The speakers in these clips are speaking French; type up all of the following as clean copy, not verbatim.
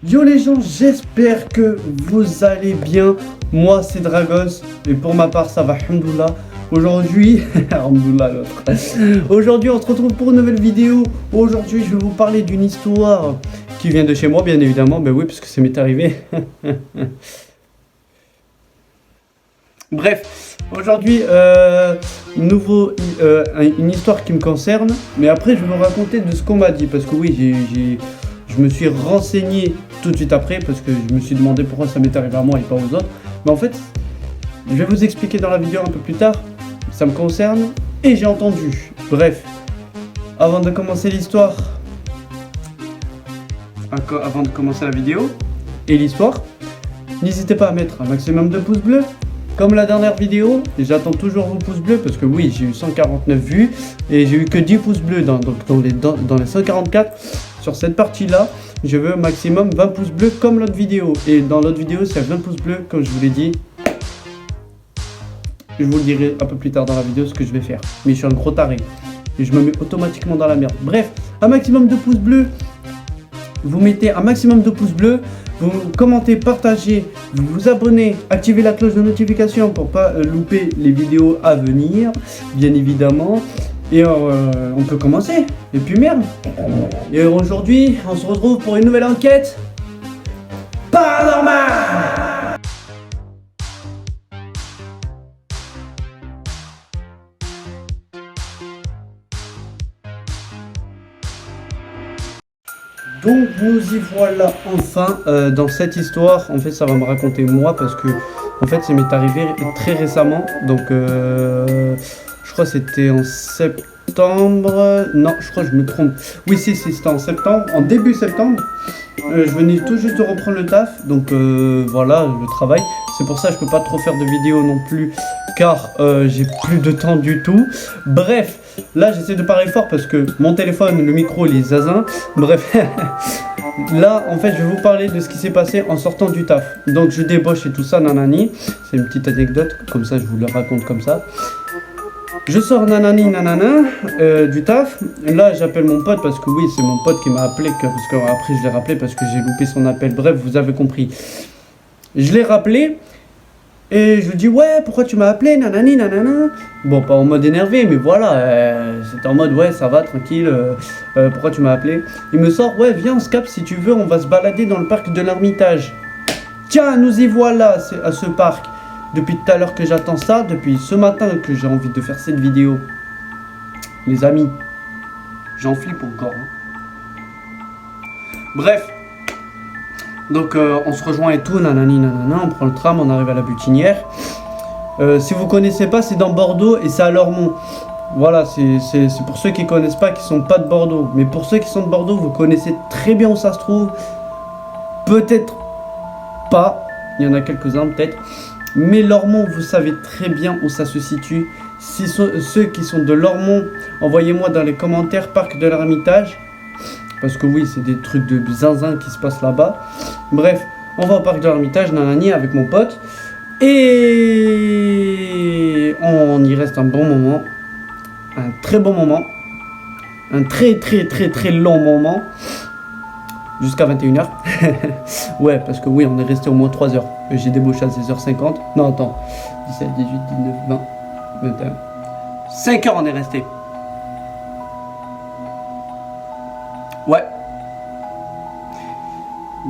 Yo les gens, j'espère que vous allez bien. Moi c'est Dragos et pour ma part ça va, alhamdoulilah. Aujourd'hui, alhamdoulilah l'autre. Aujourd'hui on se retrouve pour une nouvelle vidéo. Aujourd'hui je vais vous parler d'une histoire qui vient de chez moi bien évidemment. Ben oui parce que ça m'est arrivé. Bref, aujourd'hui une histoire qui me concerne. Mais après je vais vous raconter de ce qu'on m'a dit. Parce que oui je me suis renseigné tout de suite après parce que je me suis demandé pourquoi ça m'est arrivé à moi et pas aux autres. Mais en fait, je vais vous expliquer dans la vidéo un peu plus tard. Ça me concerne et j'ai entendu. Bref, avant de commencer l'histoire, avant de commencer la vidéo et l'histoire, n'hésitez pas à mettre un maximum de pouces bleus. Comme la dernière vidéo, j'attends toujours vos pouces bleus parce que oui, j'ai eu 149 vues et j'ai eu que 10 pouces bleus dans les 144. Sur cette partie-là, je veux au maximum 20 pouces bleus comme l'autre vidéo. Et dans l'autre vidéo, c'est 20 pouces bleus, comme je vous l'ai dit. Je vous le dirai un peu plus tard dans la vidéo ce que je vais faire. Mais je suis un gros taré. Et je me mets automatiquement dans la merde. Bref, un maximum de pouces bleus. Vous mettez un maximum de pouces bleus. Vous commentez, partagez, vous vous abonnez, activez la cloche de notification pour pas louper les vidéos à venir, bien évidemment. Et on peut commencer. Et puis merde. Et aujourd'hui, on se retrouve pour une nouvelle enquête paranormale. Donc nous y voilà enfin dans cette histoire. En fait ça va me raconter moi parce que en fait ça m'est arrivé très récemment. Donc je crois que c'était en septembre. Non, je crois que je me trompe. Oui c'était en septembre, en début septembre. Je venais tout juste de reprendre le taf. Donc voilà le travail. C'est pour ça que je peux pas trop faire de vidéos non plus. Car j'ai plus de temps du tout. Bref, là j'essaie de parler fort parce que mon téléphone, le micro, il est zazin. Bref, là en fait je vais vous parler de ce qui s'est passé en sortant du taf. Donc je débauche et tout ça, nanani. C'est une petite anecdote, comme ça je vous le raconte comme ça. Je sors nanani nanana du taf. Là j'appelle mon pote parce que oui c'est mon pote qui m'a appelé. Parce que après je l'ai rappelé parce que j'ai loupé son appel. Bref, vous avez compris. Je l'ai rappelé. Et je lui dis ouais pourquoi tu m'as appelé nanani nanana. Bon pas en mode énervé mais voilà c'était en mode ouais ça va tranquille pourquoi tu m'as appelé. Il me sort ouais viens on se capte si tu veux on va se balader dans le parc de l'Ermitage. Tiens nous y voilà à ce parc. Depuis tout à l'heure que j'attends ça, depuis ce matin que j'ai envie de faire cette vidéo. Les amis, j'en flippe encore hein. Bref. Donc on se rejoint et tout, nanani nanana, on prend le tram, on arrive à la Butinière. Si vous connaissez pas, c'est dans Bordeaux et c'est à Lormont. Voilà, c'est pour ceux qui connaissent pas, qui sont pas de Bordeaux. Mais pour ceux qui sont de Bordeaux, vous connaissez très bien où ça se trouve. Peut-être pas, il y en a quelques-uns peut-être. Mais Lormont, vous savez très bien où ça se situe. Si ceux qui sont de Lormont, envoyez-moi dans les commentaires Parc de l'Ermitage. Parce que oui, c'est des trucs de zinzin qui se passent là-bas. Bref, on va au parc de l'Ermitage, nanani, avec mon pote. Et on y reste un bon moment. Un très bon moment. Un très long moment. Jusqu'à 21h. Ouais, parce que oui, on est resté au moins 3 heures. J'ai débauché à 16h50. Non, attends. 17, 18, 19, 20, 21. 5 heures on est resté. Ouais.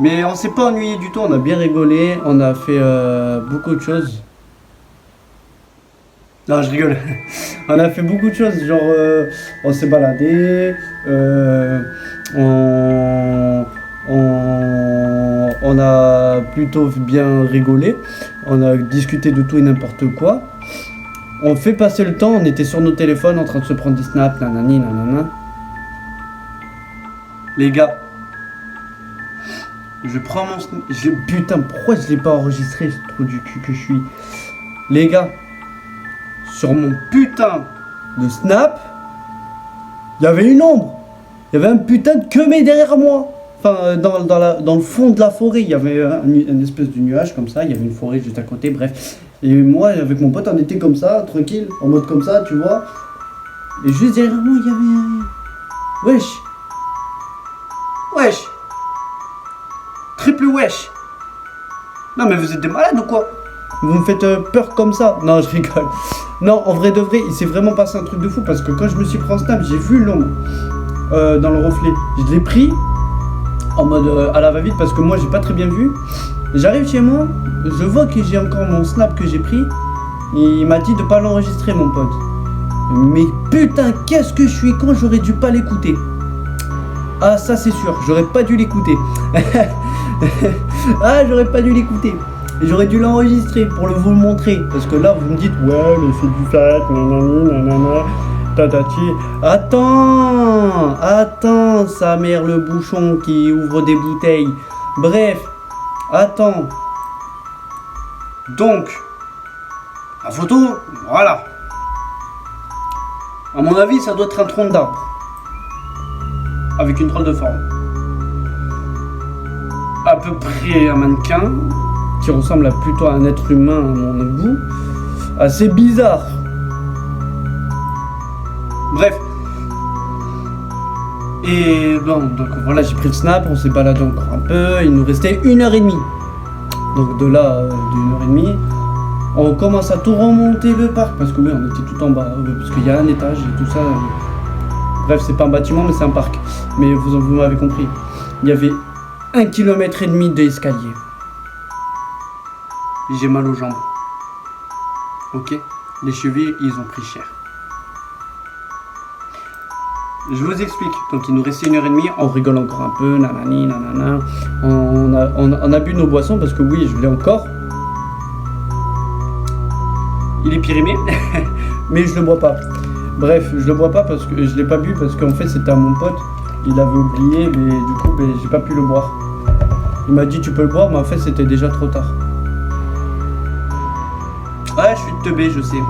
Mais on s'est pas ennuyé du tout, on a bien rigolé, on a fait beaucoup de choses. Non, je rigole. On a fait beaucoup de choses, genre on s'est baladé, on a plutôt bien rigolé, on a discuté de tout et n'importe quoi. On fait passer le temps, on était sur nos téléphones en train de se prendre des snaps, nanani nanana. Les gars, je prends mon snap. Putain, pourquoi je l'ai pas enregistré, ce trou du cul que je suis. Les gars, sur mon putain de snap, il y avait une ombre. Il y avait un putain de queumé derrière moi. Enfin, dans le fond de la forêt, il y avait une espèce de nuage comme ça. Il y avait une forêt juste à côté, bref. Et moi, avec mon pote, on était comme ça, tranquille, en mode comme ça, tu vois. Et juste derrière moi, il y avait... Wesh. triple wesh. Non mais vous êtes des malades ou quoi? Vous me faites peur comme ça? Non, je rigole. Non, en vrai de vrai, il s'est vraiment passé un truc de fou parce que quand je me suis pris en snap, j'ai vu l'ombre dans le reflet. Je l'ai pris en mode à la va-vite parce que moi j'ai pas très bien vu. J'arrive chez moi, je vois que j'ai encore mon snap que j'ai pris. Il m'a dit de pas l'enregistrer, mon pote. Mais putain, qu'est-ce que je suis con, j'aurais dû pas l'écouter. Ah, ça c'est sûr, j'aurais pas dû l'écouter. Ah, j'aurais pas dû l'écouter. J'aurais dû l'enregistrer pour vous le montrer. Parce que là, vous me dites, ouais, mais c'est du fat, nanana, nanana, tatati. Attends, sa mère le bouchon qui ouvre des bouteilles. Bref, attends. Donc, la photo, voilà. À mon avis, ça doit être un tronc d'arbre. Avec une drôle de forme. À peu près un mannequin qui ressemble plutôt à un être humain à mon goût. Assez bizarre. Bref. Et bon, donc voilà, j'ai pris le snap, on s'est baladé encore un peu. Il nous restait 1h30. Donc de là, d'1h30, on commence à tout remonter le parc. Parce que oui, on était tout en bas. Parce qu'il y a un étage et tout ça. Bref, c'est pas un bâtiment, mais c'est un parc. Mais vous m'avez compris. Il y avait 1,5 km d'escalier. J'ai mal aux jambes. Ok? Les chevilles, ils ont pris cher. Je vous explique. Donc, il nous restait 1h30. On rigole encore un peu. Nanani, nanana. On a bu nos boissons parce que oui, je l'ai encore. Il est périmé. Mais je le bois pas. Bref, je le bois pas parce que je l'ai pas bu parce qu'en fait, c'était à mon pote. Il avait oublié, mais du coup, j'ai pas pu le boire. Il m'a dit tu peux le boire, mais en fait c'était déjà trop tard. Ouais, je suis teubé, je sais.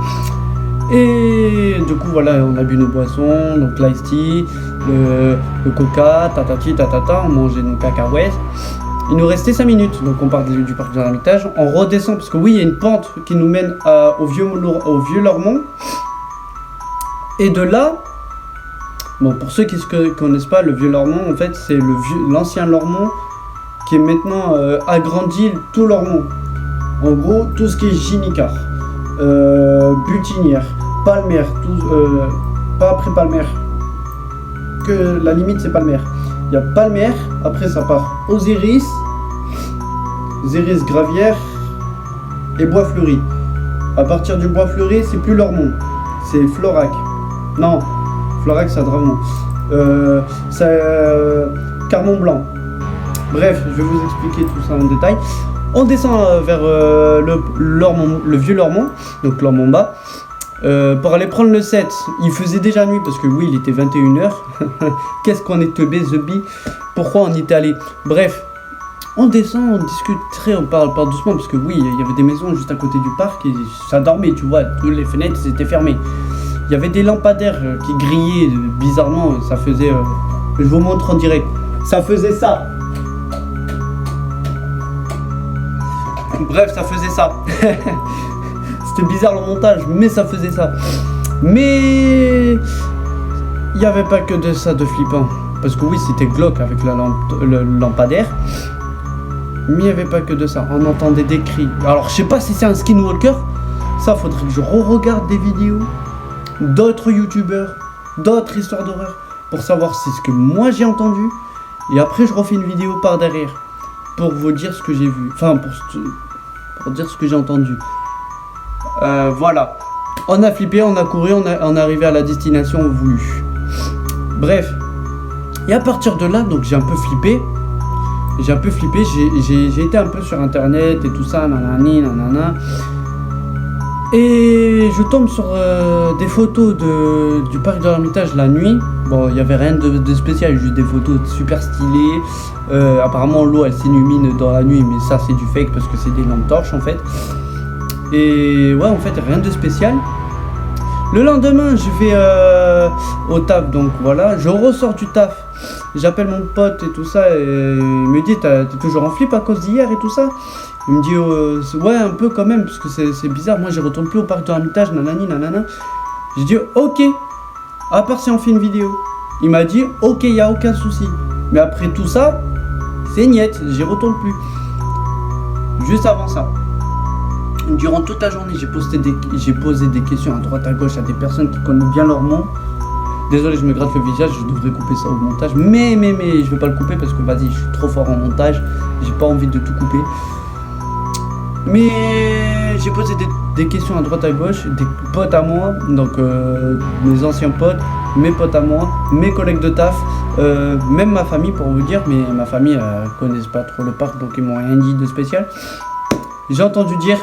Et du coup voilà, on a bu nos boissons, donc l'ice tea, le coca, tatati tatata, on mangeait nos cacahuètes. Il nous restait 5 minutes, donc on part du parc de l'Ermitage, on redescend parce que oui, il y a une pente qui nous mène au vieux Lormont. Et de là, bon, pour ceux qui ne connaissent pas, le vieux Lormont, en fait, c'est l'ancien Lormont qui est maintenant agrandi tout Lormont. En gros, tout ce qui est gynicard, butinière, palmaire, pas après palmaire, que la limite c'est palmaire. Il y a palmaire, après ça part aux iris, gravière et bois fleuri. À partir du bois fleuri, c'est plus Lormont, c'est Florac. Non, Florac c'est à Dramont. C'est Carmont Blanc. Bref, je vais vous expliquer tout ça en détail. On descend vers le vieux Lormont, donc Lormont bas, pour aller prendre le 7. Il faisait déjà nuit parce que oui, il était 21h. Qu'est-ce qu'on est teubé, The Bee. Pourquoi on y était allé? Bref, on descend, on discute on parle doucement parce que oui, il y avait des maisons juste à côté du parc et ça dormait, tu vois, toutes les fenêtres étaient fermées. Il y avait des lampadaires qui grillaient bizarrement, ça faisait... je vous montre en direct. Ça faisait ça. Bref, ça faisait ça. C'était bizarre le montage, mais ça faisait ça. Mais il n'y avait pas que de ça de flippant. Parce que oui, c'était glauque avec le lampadaire. Mais il n'y avait pas que de ça. On entendait des cris. Alors, je sais pas si c'est un skinwalker. Ça, faudrait que je re-regarde des vidéos d'autres youtubeurs, d'autres histoires d'horreur, pour savoir si c'est ce que moi j'ai entendu. Et après, je refais une vidéo par derrière pour vous dire ce que j'ai vu. Enfin, pour dire ce que j'ai entendu. Voilà. On a flippé, on a couru, on est arrivé à la destination voulue. Bref. Et à partir de là, donc j'ai un peu flippé. J'ai été un peu sur internet et tout ça, nanani, nanana. Et je tombe sur des photos du parc de l'Ermitage la nuit. Bon, il n'y avait rien de spécial, juste des photos super stylées. Apparemment, l'eau elle s'illumine dans la nuit, mais ça c'est du fake parce que c'est des lampes torches en fait. Et ouais, en fait, rien de spécial. Le lendemain, je vais au taf, donc voilà, je ressors du taf. J'appelle mon pote et tout ça, et il me dit t'es toujours en flip à cause d'hier et tout ça. Il me dit ouais, un peu quand même, parce que c'est bizarre. Moi, je retourne plus au parc de l'Ermitage, nanani, nanana. J'ai dit ok, à part si on fait une vidéo. Il m'a dit ok, y a aucun souci. Mais après tout ça, c'est niet, j'y retourne plus. Juste avant ça, durant toute la journée, j'ai posé des questions à droite à gauche à des personnes qui connaissent bien leur nom. Désolé, je me gratte le visage, je devrais couper ça au montage. Mais, je vais pas le couper parce que vas-y, je suis trop fort en montage. J'ai pas envie de tout couper. Mais j'ai posé des questions à droite à gauche, des potes à moi, donc mes anciens potes, mes potes à moi, mes collègues de taf, même ma famille pour vous dire, mais ma famille connaissent pas trop le parc, donc ils m'ont rien dit de spécial. J'ai entendu dire,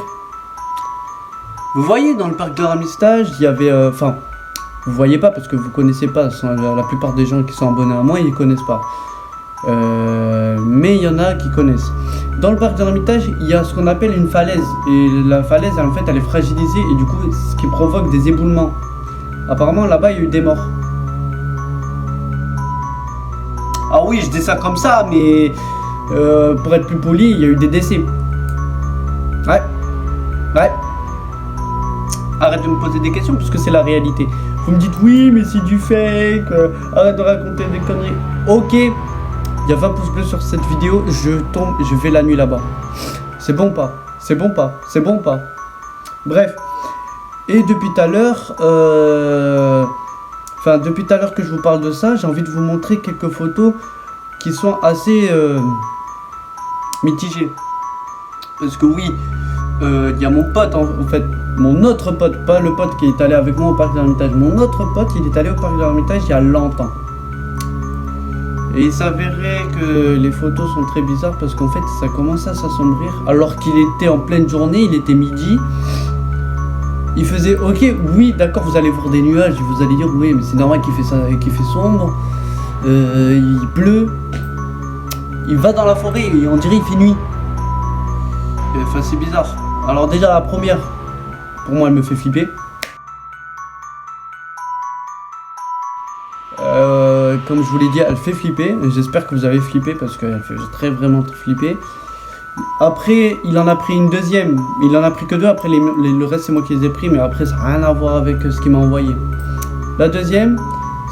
vous voyez dans le parc de Ramistage, il y avait, vous voyez pas parce que vous connaissez pas, la plupart des gens qui sont abonnés à moi, ils connaissent pas. Mais il y en a qui connaissent. Dans le parc de l'Ermitage, il y a ce qu'on appelle une falaise. Et la falaise, en fait, elle est fragilisée et du coup, ce qui provoque des éboulements. Apparemment, là-bas, il y a eu des morts. Ah oui, je dis ça comme ça, mais pour être plus poli, il y a eu des décès. Ouais. Arrête de me poser des questions puisque c'est la réalité. Vous me dites oui, mais c'est du fake. Arrête de raconter des conneries. Ok. Il y a 20 pouces bleus sur cette vidéo, je vais la nuit là-bas. C'est bon pas? Bref. Et depuis tout à l'heure, depuis tout à l'heure que je vous parle de ça, j'ai envie de vous montrer quelques photos qui sont assez mitigées. Parce que oui, il y a mon pote, en fait, mon autre pote, pas le pote qui est allé avec moi au parc de l'Ermitage. Mon autre pote, il est allé au parc de l'Ermitage il y a longtemps. Et il s'avérait que les photos sont très bizarres parce qu'en fait ça commençait à s'assombrir alors qu'il était en pleine journée, il était midi. Il faisait ok, oui d'accord, vous allez voir des nuages, vous allez dire oui mais c'est normal qu'il fait ça, qu'il fait sombre, il pleut. Il va dans la forêt et on dirait il fait nuit. Enfin c'est bizarre. Alors déjà la première, pour moi elle me fait flipper. Comme je vous l'ai dit, elle fait flipper. J'espère que vous avez flippé parce qu'elle fait vraiment flipper. Après, il en a pris une deuxième. Il en a pris que deux. Après, le reste, c'est moi qui les ai pris. Mais après, ça n'a rien à voir avec ce qu'il m'a envoyé. La deuxième,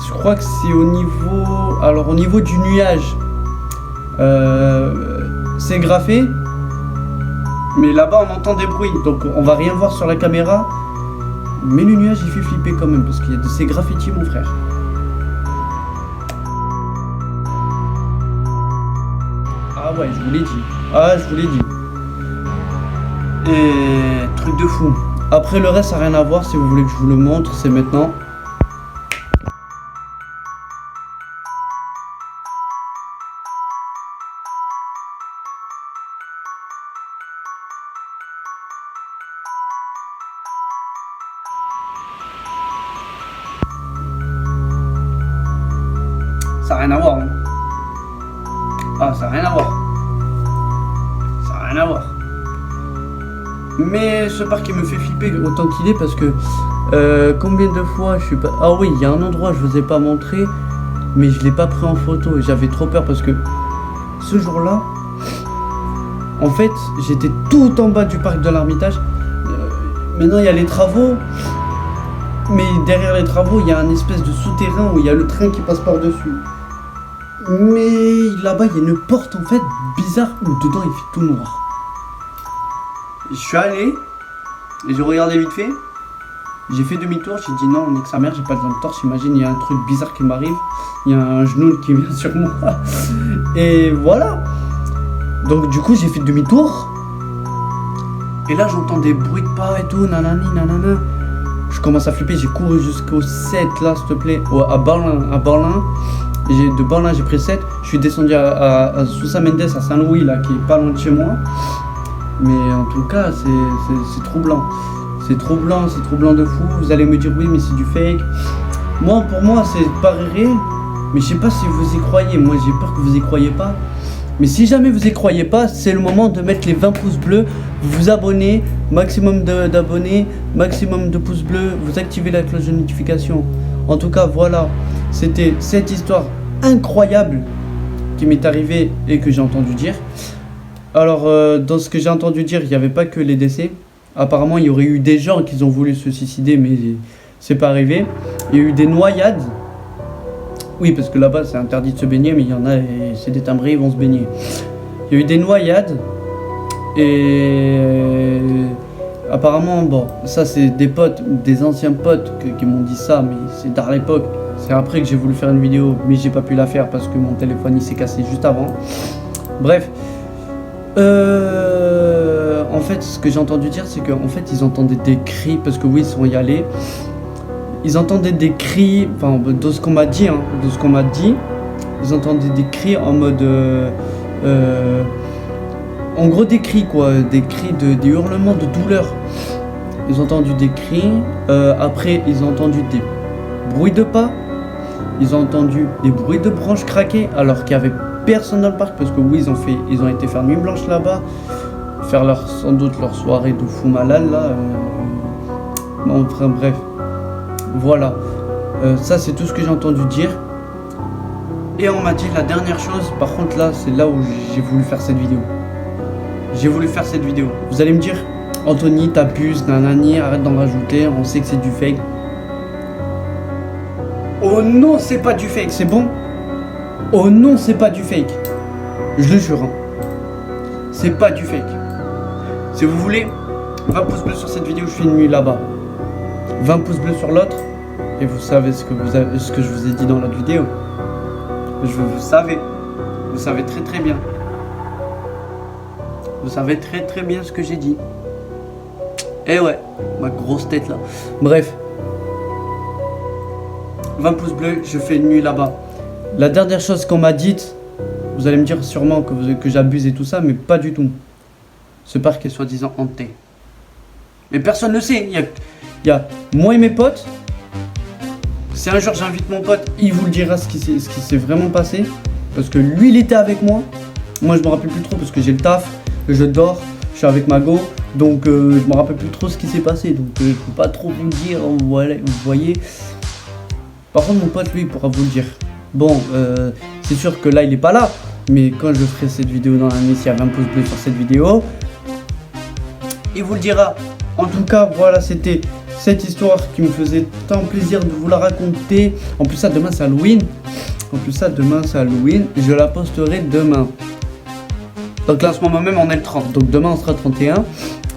je crois que c'est au niveau... Alors, au niveau du nuage. C'est graffé. Mais là-bas, on entend des bruits. Donc, on va rien voir sur la caméra. Mais le nuage, il fait flipper quand même. Parce qu'il y a de ces graffitis, mon frère. Ah ouais, je vous l'ai dit. Et truc de fou. Après le reste, ça n'a rien à voir. Si vous voulez que je vous le montre, c'est maintenant. Ça n'a rien à voir. Hein. Ah, ça n'a rien à voir. Mais ce parc il me fait flipper autant qu'il est parce que combien de fois je suis pas... Ah oui, il y a un endroit je vous ai pas montré mais je l'ai pas pris en photo et j'avais trop peur parce que ce jour-là en fait j'étais tout en bas du parc de l'Ermitage. Maintenant il y a les travaux mais derrière les travaux il y a un espèce de souterrain où il y a le train qui passe par-dessus. Mais là-bas il y a une porte en fait bizarre où dedans il fait tout noir. Je suis allé et j'ai regardé vite fait. J'ai fait demi-tour, j'ai dit non, nique sa mère, j'ai pas de lampe torche. Imagine, il y a un truc bizarre qui m'arrive. Il y a un genou qui vient sur moi. Et voilà. Donc du coup, j'ai fait demi-tour. Et là, j'entends des bruits de pas et tout, nanani, nanana. Je commence à flipper, j'ai couru jusqu'au 7 là, s'il te plaît, à Berlin. De Berlin, j'ai pris 7. Je suis descendu à Sousa Mendes, à Saint-Louis, là, qui est pas loin de chez moi. Mais en tout cas, c'est troublant. C'est troublant de fou. Vous allez me dire oui, mais c'est du fake. Moi, pour moi, c'est pas réel. Mais je sais pas si vous y croyez. Moi, j'ai peur que vous y croyez pas. Mais si jamais vous y croyez pas, c'est le moment de mettre les 20 pouces bleus. Vous vous abonnez, maximum d'abonnés, maximum de pouces bleus. Vous activez la cloche de notification. En tout cas, voilà. C'était cette histoire incroyable qui m'est arrivée et que j'ai entendu dire. Alors, dans ce que j'ai entendu dire, il n'y avait pas que les décès. Apparemment, il y aurait eu des gens qui ont voulu se suicider, mais c'est pas arrivé. Il y a eu des noyades. Oui, parce que là-bas c'est interdit de se baigner, mais il y en a, et c'est des timbrés, ils vont se baigner. Il y a eu des noyades, et apparemment, bon, ça c'est des potes, des anciens potes qui m'ont dit ça, mais c'est tard l'époque. C'est après que j'ai voulu faire une vidéo, mais j'ai pas pu la faire parce que mon téléphone il s'est cassé juste avant. Bref. En fait, ce que j'ai entendu dire, c'est qu'en fait, ils entendaient des cris, parce que oui, ils sont y allés. Ils entendaient des cris, enfin, de ce qu'on m'a dit, ils entendaient des cris en mode... en gros, des cris, quoi, des cris, des hurlements de douleur. Ils ont entendu des cris, après, ils ont entendu des bruits de pas, ils ont entendu des bruits de branches craquées, alors qu'il y avait personne dans le parc, parce que oui, ils ont été faire nuit blanche là-bas, faire sans doute leur soirée de fou malade là. Non, enfin bref, voilà. Ça c'est tout ce que j'ai entendu dire. Et on m'a dit la dernière chose, par contre là, c'est là où j'ai voulu faire cette vidéo. Vous allez me dire, Anthony, t'abuses, nanani, arrête d'en rajouter, on sait que c'est du fake. Oh non, c'est pas du fake, c'est bon? Oh non, c'est pas du fake. Je le jure. Hein. C'est pas du fake. Si vous voulez, 20 pouces bleus sur cette vidéo, je fais une nuit là-bas. 20 pouces bleus sur l'autre. Et vous savez ce que je vous ai dit dans l'autre vidéo. Vous savez. Vous savez très très bien. Vous savez très très bien ce que j'ai dit. Eh ouais, ma grosse tête là. Bref. 20 pouces bleus, je fais une nuit là-bas. La dernière chose qu'on m'a dite, vous allez me dire sûrement que j'abuse et tout ça, mais pas du tout. Ce parc est soi-disant hanté. Mais personne ne le sait. Il y a moi et mes potes. Si un jour j'invite mon pote, il vous le dira ce qui s'est vraiment passé. Parce que lui, il était avec moi. Moi, je me rappelle plus trop parce que j'ai le taf, je dors, je suis avec ma go. Donc, je me rappelle plus trop ce qui s'est passé. Donc, je peux pas trop vous le dire. Voilà, vous voyez. Par contre, mon pote, lui, il pourra vous le dire. Bon, c'est sûr que là, il est pas là. Mais quand je ferai cette vidéo dans l'année, s'il y a 20 pouces bleus sur cette vidéo, il vous le dira. En tout cas, voilà, c'était cette histoire qui me faisait tant plaisir de vous la raconter. En plus, ça, demain, c'est Halloween. Je la posterai demain. Donc là, en ce moment même, on est le 30. Donc demain, on sera 31.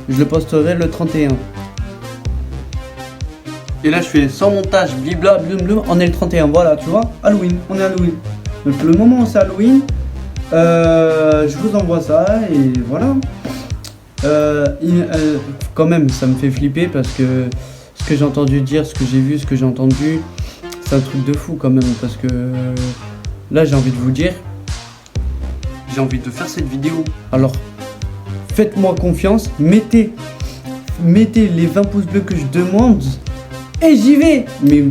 Je le posterai le 31. Et là, je fais sans montage, blibla, blum, on est le 31. Voilà, tu vois, Halloween, on est Halloween. Donc le moment où c'est Halloween, je vous envoie ça et voilà. Quand même, ça me fait flipper parce que ce que j'ai entendu dire, ce que j'ai vu, ce que j'ai entendu, c'est un truc de fou quand même. Parce que là, j'ai envie de vous dire, j'ai envie de faire cette vidéo. Alors, faites-moi confiance, mettez les 20 pouces bleus que je demande et j'y vais. Mais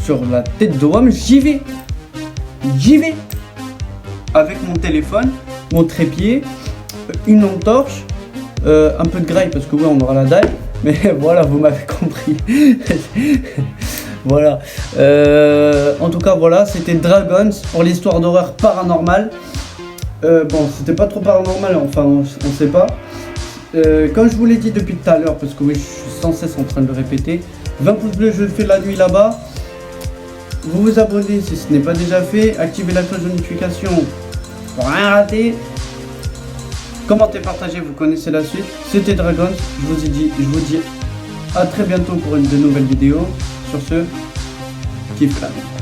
sur la tête de WAM, j'y vais. Avec mon téléphone, mon trépied, une lampe torche, un peu de graille parce que ouais, on aura la dalle. Mais voilà, vous m'avez compris. Voilà. En tout cas, voilà, c'était Dragons pour l'histoire d'horreur paranormale. Bon, c'était pas trop paranormal, enfin, on sait pas. Comme je vous l'ai dit depuis tout à l'heure, parce que oui, je suis sans cesse en train de le répéter, 20 pouces bleus, je le fais la nuit là-bas. Vous vous abonnez si ce n'est pas déjà fait, activez la cloche de notification pour rien rater. Commentez, partagez, vous connaissez la suite. C'était Dragons, je vous dis à très bientôt pour une de nouvelles vidéos. Sur ce, kiffe la vie.